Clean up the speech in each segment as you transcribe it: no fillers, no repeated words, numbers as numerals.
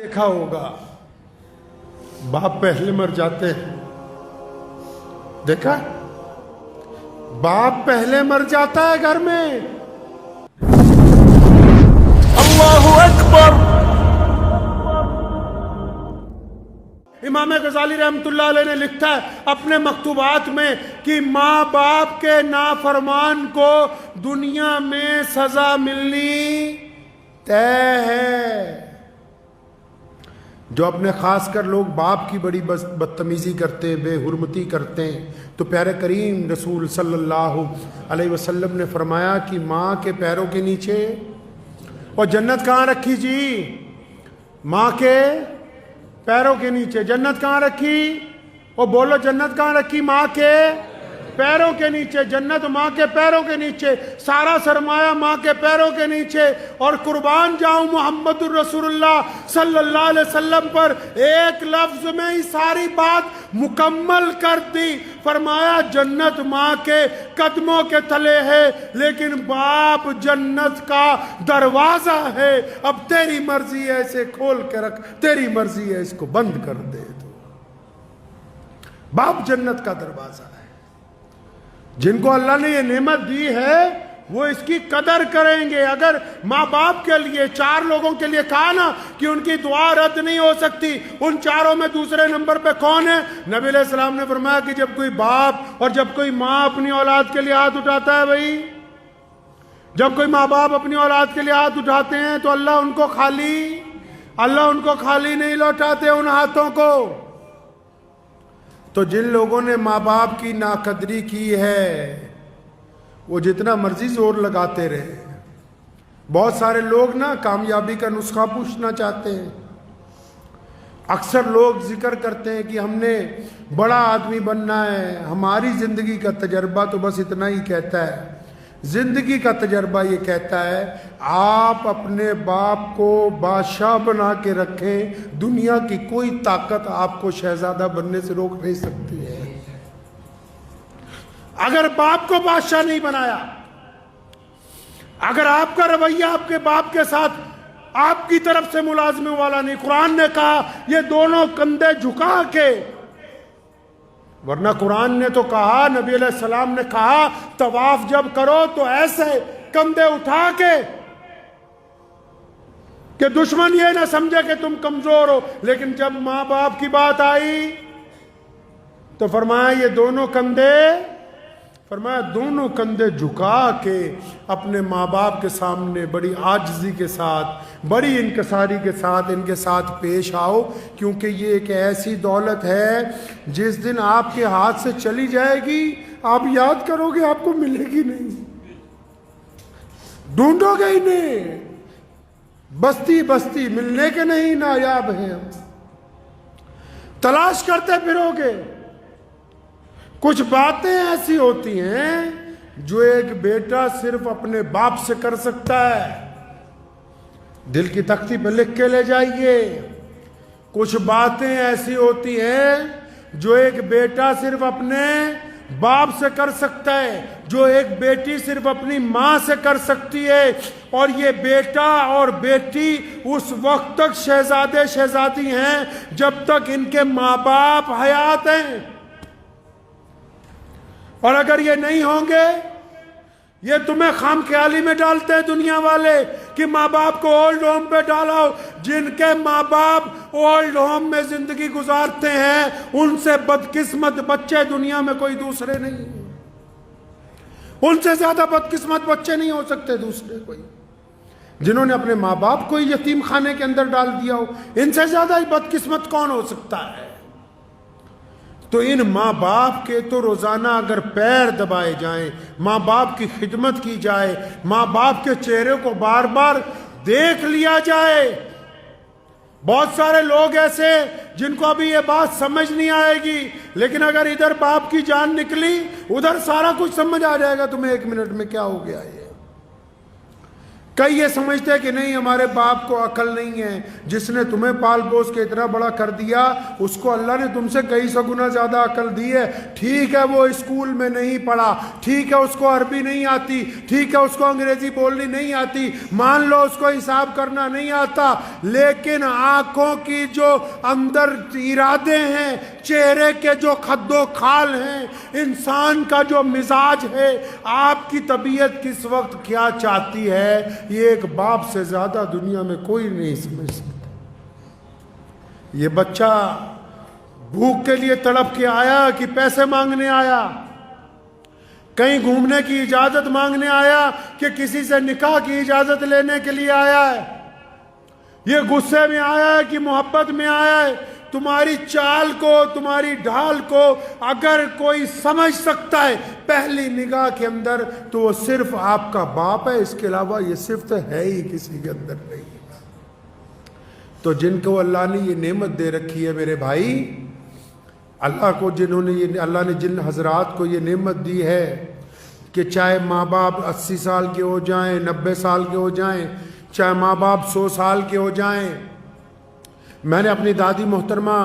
دیکھا ہوگا باپ پہلے مر جاتے ہیں، دیکھا باپ پہلے مر جاتا ہے گھر میں۔ اللہ اکبر۔ امام غزالی رحمۃ اللہ علیہ نے لکھا ہے اپنے مکتوبات میں کہ ماں باپ کے نافرمان کو دنیا میں سزا ملنی طے ہے۔ جو اپنے خاص کر لوگ باپ کی بڑی بدتمیزی کرتے ہیں، بے حرمتی کرتے ہیں، تو پیارے کریم رسول صلی اللہ علیہ وسلم نے فرمایا کہ ماں کے پیروں کے نیچے، اور جنت کہاں رکھی جی؟ ماں کے پیروں کے نیچے۔ جنت کہاں رکھی؟ اور بولو جنت کہاں رکھی؟ ماں کے پیروں کے نیچے۔ جنت ماں کے پیروں کے نیچے، سارا سرمایہ ماں کے پیروں کے نیچے۔ اور قربان جاؤں محمد الرسول اللہ صلی اللہ علیہ وسلم پر، ایک لفظ میں ہی ساری بات مکمل کر دی۔ فرمایا جنت ماں کے قدموں کے تلے ہے، لیکن باپ جنت کا دروازہ ہے۔ اب تیری مرضی ہے اسے کھول کے رکھ، تیری مرضی ہے اس کو بند کر دے۔ تو باپ جنت کا دروازہ ہے۔ جن کو اللہ نے یہ نعمت دی ہے وہ اس کی قدر کریں گے۔ اگر ماں باپ کے لیے، چار لوگوں کے لیے کہا نا کہ ان کی دعا رد نہیں ہو سکتی، ان چاروں میں دوسرے نمبر پہ کون ہے؟ نبی علیہ السلام نے فرمایا کہ جب کوئی باپ اور جب کوئی ماں اپنی اولاد کے لیے ہاتھ اٹھاتا ہے، بھائی جب کوئی ماں باپ اپنی اولاد کے لیے ہاتھ اٹھاتے ہیں تو اللہ ان کو خالی نہیں لوٹاتے ان ہاتھوں کو۔ تو جن لوگوں نے ماں باپ کی ناقدری کی ہے وہ جتنا مرضی زور لگاتے رہے۔ بہت سارے لوگ نا کامیابی کا نسخہ پوچھنا چاہتے ہیں۔ اکثر لوگ ذکر کرتے ہیں کہ ہم نے بڑا آدمی بننا ہے، ہماری زندگی کا تجربہ تو بس اتنا ہی کہتا ہے۔ زندگی کا تجربہ یہ کہتا ہے آپ اپنے باپ کو بادشاہ بنا کے رکھیں، دنیا کی کوئی طاقت آپ کو شہزادہ بننے سے روک نہیں سکتی ہے۔ اگر باپ کو بادشاہ نہیں بنایا، اگر آپ کا رویہ آپ کے باپ کے ساتھ آپ کی طرف سے ملازموں والا نہیں، قرآن نے کہا یہ دونوں کندھے جھکا کے، ورنہ قرآن نے تو کہا، نبی علیہ السلام نے کہا طواف جب کرو تو ایسے کندھے اٹھا کے کہ دشمن یہ نہ سمجھے کہ تم کمزور ہو۔ لیکن جب ماں باپ کی بات آئی تو فرمایا یہ دونوں کندھے جھکا کے اپنے ماں باپ کے سامنے بڑی عاجزی کے ساتھ، بڑی انکساری کے ساتھ ان کے ساتھ پیش آؤ، کیونکہ یہ ایک ایسی دولت ہے جس دن آپ کے ہاتھ سے چلی جائے گی آپ یاد کرو گے آپ کو ملے گی نہیں، ڈھونڈو گے ہی نہیں، بستی بستی ملنے کے نہیں نایاب ہیں، ہم تلاش کرتے پھرو گے۔ کچھ باتیں ایسی ہوتی ہیں جو ایک بیٹا صرف اپنے باپ سے کر سکتا ہے، دل کی تختی پہ لکھ کے لے جائیے۔ کچھ باتیں ایسی ہوتی ہیں جو ایک بیٹا صرف اپنے باپ سے کر سکتا ہے، جو ایک بیٹی صرف اپنی ماں سے کر سکتی ہے، اور یہ بیٹا اور بیٹی اس وقت تک شہزادے شہزادی ہیں جب تک ان کے ماں باپ حیات ہیں، اور اگر یہ نہیں ہوں گے، یہ تمہیں خام خیالی میں ڈالتے ہیں دنیا والے کہ ماں باپ کو اولڈ ہوم پہ ڈالاؤ۔ جن کے ماں باپ اولڈ ہوم میں زندگی گزارتے ہیں ان سے بدقسمت بچے دنیا میں کوئی دوسرے نہیں ہیں، ان سے زیادہ بدقسمت بچے نہیں ہو سکتے دوسرے کوئی۔ جنہوں نے اپنے ماں باپ کو یتیم خانے کے اندر ڈال دیا ہو، ان سے زیادہ بدقسمت کون ہو سکتا ہے؟ تو ان ماں باپ کے تو روزانہ اگر پیر دبائے جائیں، ماں باپ کی خدمت کی جائے، ماں باپ کے چہرے کو بار بار دیکھ لیا جائے۔ بہت سارے لوگ ایسے جن کو ابھی یہ بات سمجھ نہیں آئے گی، لیکن اگر ادھر باپ کی جان نکلی ادھر سارا کچھ سمجھ آ جائے گا تمہیں ایک منٹ میں کیا ہو گیا یہ۔ کئی یہ سمجھتے ہیں کہ نہیں ہمارے باپ کو عقل نہیں ہے، جس نے تمہیں پال پوس کے اتنا بڑا کر دیا اس کو اللہ نے تم سے کئی سو گنا زیادہ عقل دی ہے۔ ٹھیک ہے وہ اسکول میں نہیں پڑھا، ٹھیک ہے اس کو عربی نہیں آتی، ٹھیک ہے اس کو انگریزی بولنی نہیں آتی، مان لو اس کو حساب کرنا نہیں آتا، لیکن آنکھوں کی جو اندر ارادے ہیں، چہرے کے جو خد و خال ہیں، انسان کا جو مزاج ہے، آپ کی طبیعت کس وقت کیا چاہتی ہے، یہ ایک باپ سے زیادہ دنیا میں کوئی نہیں سمجھ سکتا۔ یہ بچہ بھوک کے لیے تڑپ کے آیا کہ پیسے مانگنے آیا، کہیں گھومنے کی اجازت مانگنے آیا کہ کسی سے نکاح کی اجازت لینے کے لیے آیا ہے، یہ غصے میں آیا ہے کہ محبت میں آیا ہے۔ تمہاری چال کو، تمہاری ڈھال کو اگر کوئی سمجھ سکتا ہے پہلی نگاہ کے اندر تو وہ صرف آپ کا باپ ہے، اس کے علاوہ یہ صفت ہے ہی کسی کے اندر نہیں۔ تو جن کو اللہ نے یہ نعمت دے رکھی ہے میرے بھائی، اللہ نے جن حضرات کو یہ نعمت دی ہے کہ چاہے ماں باپ 80 سال کے ہو جائیں، 90 سال کے ہو جائیں، چاہے ماں باپ 100 سال کے ہو جائیں۔ میں نے اپنی دادی محترمہ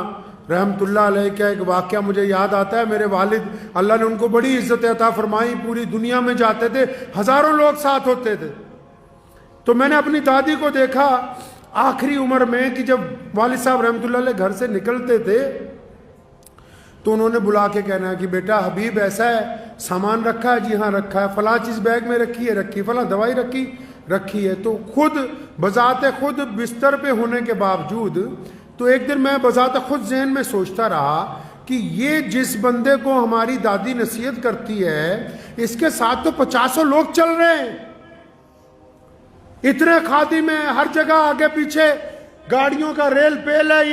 رحمت اللہ علیہ کا ایک واقعہ مجھے یاد آتا ہے۔ میرے والد اللہ نے ان کو بڑی عزت عطا فرمائی، پوری دنیا میں جاتے تھے، ہزاروں لوگ ساتھ ہوتے تھے۔ تو میں نے اپنی دادی کو دیکھا آخری عمر میں کہ جب والد صاحب رحمت اللہ علیہ گھر سے نکلتے تھے تو انہوں نے بلا کے کہنا کہ بیٹا حبیب ایسا ہے، سامان رکھا ہے؟ جی ہاں رکھا ہے۔ فلاں چیز بیگ میں رکھی ہے؟ رکھی۔ فلاں دوائی رکھی ہے۔ تو خود بذات خود بستر پہ ہونے کے باوجود تو ایک دن میں بذات خود ذہن میں سوچتا رہا کہ یہ جس بندے کو ہماری دادی نصیحت کرتی ہے اس کے ساتھ تو 50 لوگ چل رہے ہیں، اتنے خادم ہیں، ہر جگہ آگے پیچھے گاڑیوں کا ریل پیل ہے۔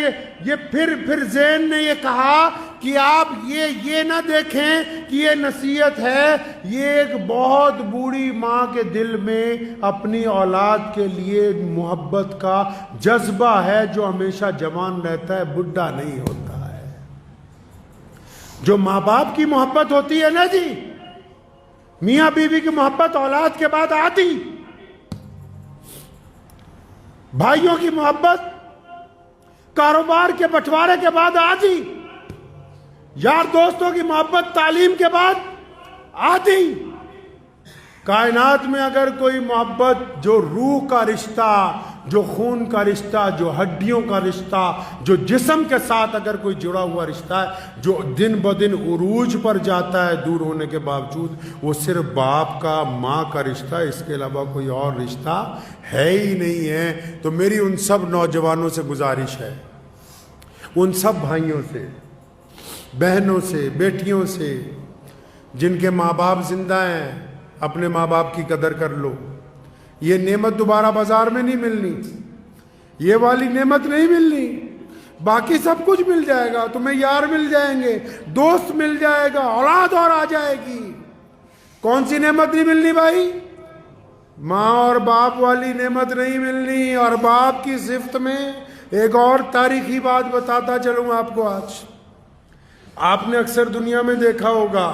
یہ پھر ذہن نے یہ کہا کہ آپ یہ نہ دیکھیں کہ یہ نصیحت ہے، یہ ایک بہت بوڑھی ماں کے دل میں اپنی اولاد کے لیے محبت کا جذبہ ہے جو ہمیشہ جوان رہتا ہے، بڈھا نہیں ہوتا ہے۔ جو ماں باپ کی محبت ہوتی ہے نا جی، میاں بیوی کی محبت اولاد کے بعد آتی، بھائیوں کی محبت کاروبار کے بٹوارے کے بعد آتی، یار دوستوں کی محبت تعلیم کے بعد آتی۔ کائنات میں اگر کوئی محبت جو روح کا رشتہ، جو خون کا رشتہ، جو ہڈیوں کا رشتہ، جو جسم کے ساتھ اگر کوئی جڑا ہوا رشتہ ہے جو دن بدن عروج پر جاتا ہے دور ہونے کے باوجود، وہ صرف باپ کا، ماں کا رشتہ، اس کے علاوہ کوئی اور رشتہ ہے ہی نہیں ہے۔ تو میری ان سب نوجوانوں سے گزارش ہے، ان سب بھائیوں سے، بہنوں سے، بیٹیوں سے جن کے ماں باپ زندہ ہیں، اپنے ماں باپ کی قدر کر لو۔ یہ نعمت دوبارہ بازار میں نہیں ملنی، یہ والی نعمت نہیں ملنی، باقی سب کچھ مل جائے گا، تمہیں یار مل جائیں گے، دوست مل جائے گا، اولاد اور آ جائے گی۔ کون سی نعمت نہیں ملنی بھائی؟ ماں اور باپ والی نعمت نہیں ملنی۔ اور باپ کی صفت میں ایک اور تاریخی بات بتاتا چلوں آپ کو۔ آج آپ نے اکثر دنیا میں دیکھا ہوگا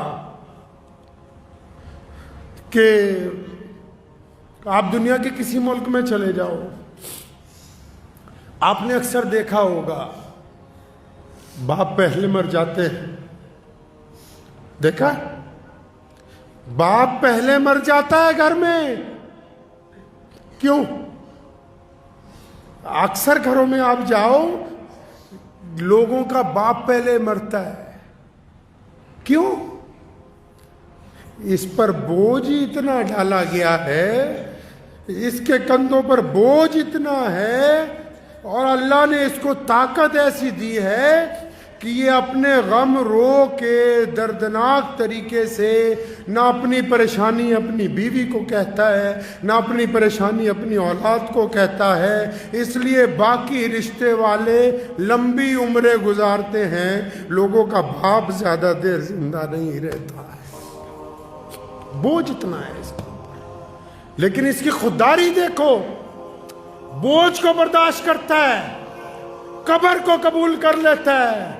کہ آپ دنیا کے کسی ملک میں چلے جاؤ، آپ نے اکثر دیکھا ہوگا باپ پہلے مر جاتے ہیں۔ دیکھا؟ باپ پہلے مر جاتا ہے گھر میں۔ کیوں؟ اکثر گھروں میں آپ جاؤ، لوگوں کا باپ پہلے مرتا ہے۔ کیوں؟ اس پر بوجھ اتنا ڈالا گیا ہے، اس کے کندھوں پر بوجھ اتنا ہے، اور اللہ نے اس کو طاقت ایسی دی ہے کہ یہ اپنے غم رو کے دردناک طریقے سے نہ اپنی پریشانی اپنی بیوی کو کہتا ہے، نہ اپنی پریشانی اپنی اولاد کو کہتا ہے۔ اس لیے باقی رشتے والے لمبی عمریں گزارتے ہیں، لوگوں کا باپ زیادہ دیر زندہ نہیں رہتا ہے۔ بوجھ اتنا ہے اس کو، لیکن اس کی خودداری دیکھو، بوجھ کو برداشت کرتا ہے، قبر کو قبول کر لیتا ہے۔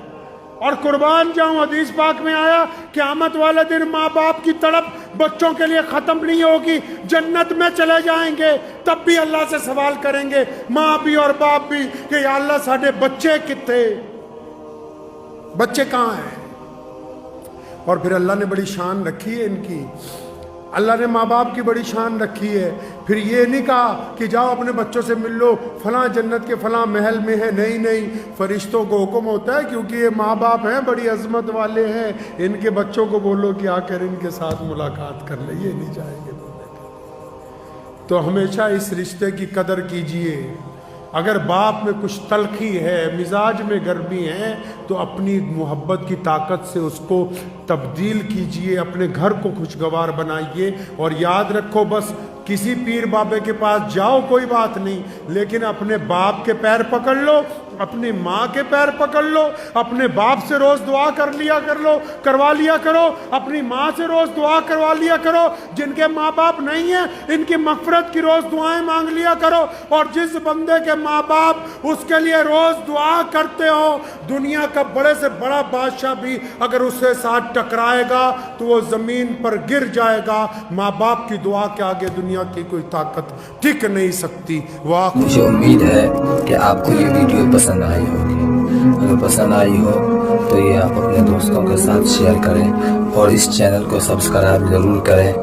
اور قربان جاؤں، حدیث پاک میں آیا قیامت والے دن ماں باپ کی تڑپ بچوں کے لیے ختم نہیں ہوگی، جنت میں چلے جائیں گے تب بھی اللہ سے سوال کریں گے، ماں بھی اور باپ بھی، کہ یا اللہ ساڈے بچے کتے، بچے کہاں ہیں؟ اور پھر اللہ نے بڑی شان رکھی ہے ان کی، اللہ نے ماں باپ کی بڑی شان رکھی ہے۔ پھر یہ نہیں کہا کہ جاؤ اپنے بچوں سے مل لو، فلاں جنت کے فلاں محل میں ہے، نہیں نہیں، فرشتوں کو حکم ہوتا ہے کیونکہ یہ ماں باپ ہیں، بڑی عظمت والے ہیں، ان کے بچوں کو بولو کہ آ کر ان کے ساتھ ملاقات کر لیں، یہ نہیں جائیں گے بولنے۔ تو ہمیشہ اس رشتے کی قدر کیجئے۔ اگر باپ میں کچھ تلخی ہے، مزاج میں گرمی ہے، تو اپنی محبت کی طاقت سے اس کو تبدیل کیجئے، اپنے گھر کو خوشگوار بنائیے۔ اور یاد رکھو، بس کسی پیر بابے کے پاس جاؤ کوئی بات نہیں، لیکن اپنے باپ کے پیر پکڑ لو، اپنی ماں کے پیر پکڑ لو، اپنے باپ سے روز دعا کروا لیا کرو، اپنی ماں سے روز دعا کروا لیا کرو، جن کے ماں باپ نہیں ہیں ان کی مغفرت کی روز دعائیں مانگ لیا کرو۔ اور جس بندے کے ماں باپ اس کے لیے روز دعا کرتے ہو، دنیا کا بڑے سے بڑا بادشاہ بھی اگر اس کے ساتھ ٹکرائے گا تو وہ زمین پر گر جائے گا۔ ماں باپ کی دعا کے آگے دنیا کی کوئی طاقت ٹک نہیں سکتی۔ مجھے امید ہے کہ آپ کو یہ ویڈیو پسند آئی ہوگی۔ اگر پسند آئی ہو تو یہ آپ اپنے دوستوں کے ساتھ شیئر کریں اور اس چینل کو سبسکرائب ضرور کریں۔